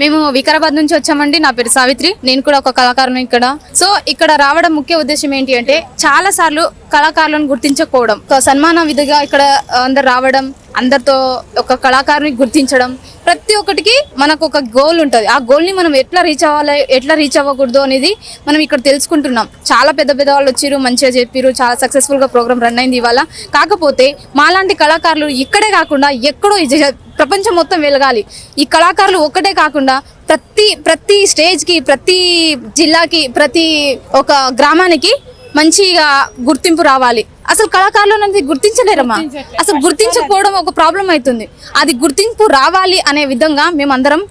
మేము వికారాబాద్ నుంచి వచ్చామండి. నా పేరు సావిత్రి. నేను కూడా ఒక కళాకారుని ఇక్కడ. సో ఇక్కడ రావడం ముఖ్య ఉద్దేశం ఏంటి అంటే చాలా సార్లు కళాకారులను గుర్తించకపోవడం, సన్మాన విధిగా ఇక్కడ అందరు రావడం, అందరితో ఒక కళాకారుని గుర్తించడం, ప్రతి ఒక్కటికి మనకు ఒక గోల్ ఉంటుంది. ఆ గోల్ని మనం ఎట్లా రీచ్ అవ్వాలి, ఎట్లా రీచ్ అవ్వకూడదు అనేది మనం ఇక్కడ తెలుసుకుంటున్నాం. చాలా పెద్ద పెద్ద వాళ్ళు వచ్చిరు, మంచిగా చెప్పారు, చాలా సక్సెస్ఫుల్గా ప్రోగ్రామ్ రన్ అయింది ఇవాళ. కాకపోతే మాలాంటి కళాకారులు ఇక్కడే కాకుండా ఎక్కడో ప్రపంచం మొత్తం వెలగాలి. ఈ కళాకారులు ఒక్కటే కాకుండా ప్రతి స్టేజ్కి, ప్రతి జిల్లాకి, ప్రతి ఒక గ్రామానికి మంచిగా గుర్తింపు రావాలి. అసలు కళాకారులు అనేది గుర్తించలేరమ్మా. అసలు గుర్తించకపోవడం ఒక ప్రాబ్లం అవుతుంది. అది గుర్తింపు రావాలి అనే విధంగా మేమందరం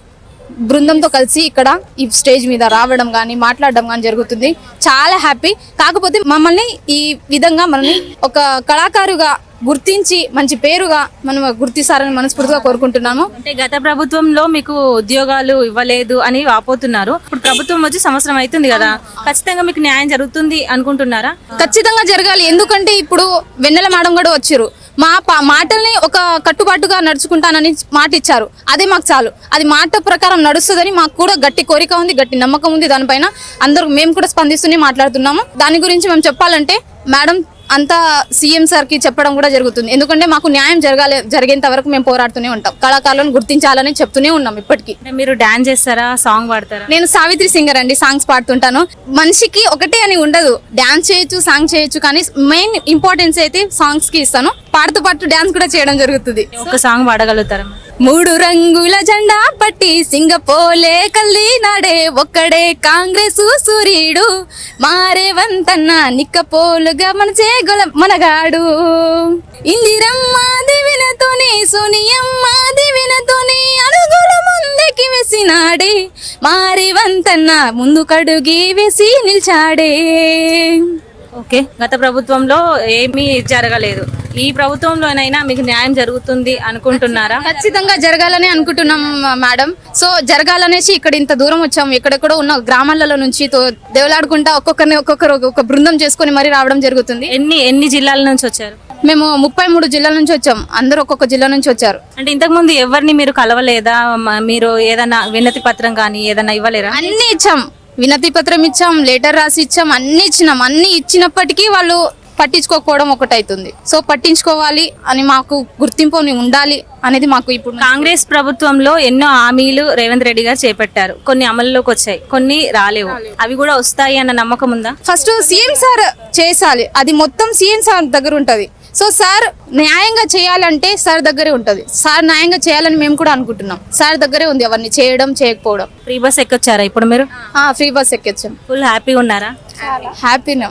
బృందంతో కలిసి ఇక్కడ ఈ స్టేజ్ మీద రావడం కానీ మాట్లాడడం కానీ జరుగుతుంది. చాలా హ్యాపీ. కాకపోతే మమ్మల్ని ఈ విధంగా మనల్ని ఒక కళాకారుగా గుర్తించి మంచి పేరుగా మనం గుర్తిస్తారని మనస్ఫూర్తిగా కోరుకుంటున్నాము. అంటే గత ప్రభుత్వంలో మీకు ఉద్యోగాలు ఇవ్వలేదు అని వాపోతున్నారు. ఇప్పుడు ప్రభుత్వం వచ్చి సంవత్సరం అవుతుంది కదా, ఖచ్చితంగా మీకు న్యాయం జరుగుతుంది అనుకుంటున్నారా? ఖచ్చితంగా జరగాలి. ఎందుకంటే ఇప్పుడు వెన్నెల మేడం కూడా వచ్చారు. మా మాటల్ని ఒక కట్టుబాటుగా నడుచుకుంటానని మాట ఇచ్చారు. అదే మాకు చాలు. అది మాట ప్రకారం నడుస్తుందని మాకు కూడా గట్టి కోరిక ఉంది, గట్టి నమ్మకం ఉంది. దానిపైన అందరూ మేము కూడా స్పందిస్తూనే మాట్లాడుతున్నాము. దాని గురించి మేము చెప్పాలంటే మేడం అంతా సీఎం సార్ కి చెప్పడం కూడా జరుగుతుంది. ఎందుకంటే మాకు న్యాయం జరిగేంత వరకు మేము పోరాడుతూనే ఉంటాం. కళాకారులను గుర్తించాలని చెప్తూనే ఉన్నాం ఇప్పటికీ. మీరు డాన్స్ చేస్తారా, సాంగ్ పాడతారా? నేను సావిత్రి సింగర్ అండి. సాంగ్స్ పాడుతుంటాను. మనిషికి ఒకటే అని ఉండదు, డాన్స్ చేయొచ్చు, సాంగ్ చేయొచ్చు, కానీ మెయిన్ ఇంపార్టెన్స్ అయితే సాంగ్స్ కి ఇస్తాను. పాడుతూ పాటు డాన్స్ కూడా చేయడం జరుగుతుంది. ఒక సాంగ్ పాడగలుగుతారా? 3 రంగుల జెండా పట్టి సింగపోలే కల్లి నాడే ఒక్కడే కాంగ్రెస్ సూర్యుడు, మారేవంతన్న నిక్కపోలుగా మనచే మనగాడు, ఇందిరమ్మ దివినతోని సోనియమ్మ దివినతోని అడుగులు ముందుకి వేసినాడే, మారేవంతన్న ముందు కడుగి వేసి నిల్చాడే. ఓకే, గత ప్రభుత్వంలో ఏమీ జరగలేదు. ఈ ప్రభుత్వంలోనైనా మీకు న్యాయం జరుగుతుంది అనుకుంటున్నారా? ఖచ్చితంగా జరగాలని అనుకుంటున్నాం మేడం. సో జరగాలనేసి ఇక్కడ ఇంత దూరం వచ్చాము. ఎక్కడెక్కడో ఉన్న గ్రామాలలో నుంచి దేవులాడుకుంటా ఒక్కొక్కరు ఒక బృందం చేసుకుని మరీ రావడం జరుగుతుంది. ఎన్ని జిల్లాల నుంచి వచ్చారు? మేము 33 జిల్లాల నుంచి వచ్చాం. అందరూ ఒక్కొక్క జిల్లా నుంచి వచ్చారు. అంటే ఇంతకు ముందు ఎవరిని మీరు కలవలేదా? మీరు ఏదైనా వినతి పత్రం కానీ ఏదైనా ఇవ్వలేరా? అన్ని ఇచ్చాం, వినతి పత్రం ఇచ్చాం, లెటర్ రాసి ఇచ్చాం, అన్ని ఇచ్చినాం. అన్ని ఇచ్చినప్పటికీ వాళ్ళు పట్టించుకోకపోవడం ఒకటైతుంది. సో పట్టించుకోవాలి అని, మాకు గుర్తింపు ఉండాలి అనేది మాకు ఇప్పుడు. కాంగ్రెస్ ప్రభుత్వంలో ఎన్నో హామీలు రేవంత్ రెడ్డి గారు చేపట్టారు. కొన్ని అమల్లోకి వచ్చాయి, కొన్ని రాలేవు. అవి కూడా వస్తాయి అన్న నమ్మకం ఉందా? ఫస్ట్ సీఎం సార్ చేసాలి. అది మొత్తం సీఎం సార్ దగ్గర ఉంటది. సో సార్ న్యాయంగా చేయాలంటే సార్ దగ్గరే ఉంటది. సార్ న్యాయంగా చేయాలని మేము కూడా అనుకుంటున్నాం. సార్ దగ్గరే ఉంది అవన్నీ చేయడం, చేయకపోవడం. ఫ్రీ బస్ ఎక్కొచ్చారా ఇప్పుడు మీరు? Free bus ఎక్కొచ్చాం. ఫుల్ హ్యాపీగా ఉన్నారా? హ్యాపీనా.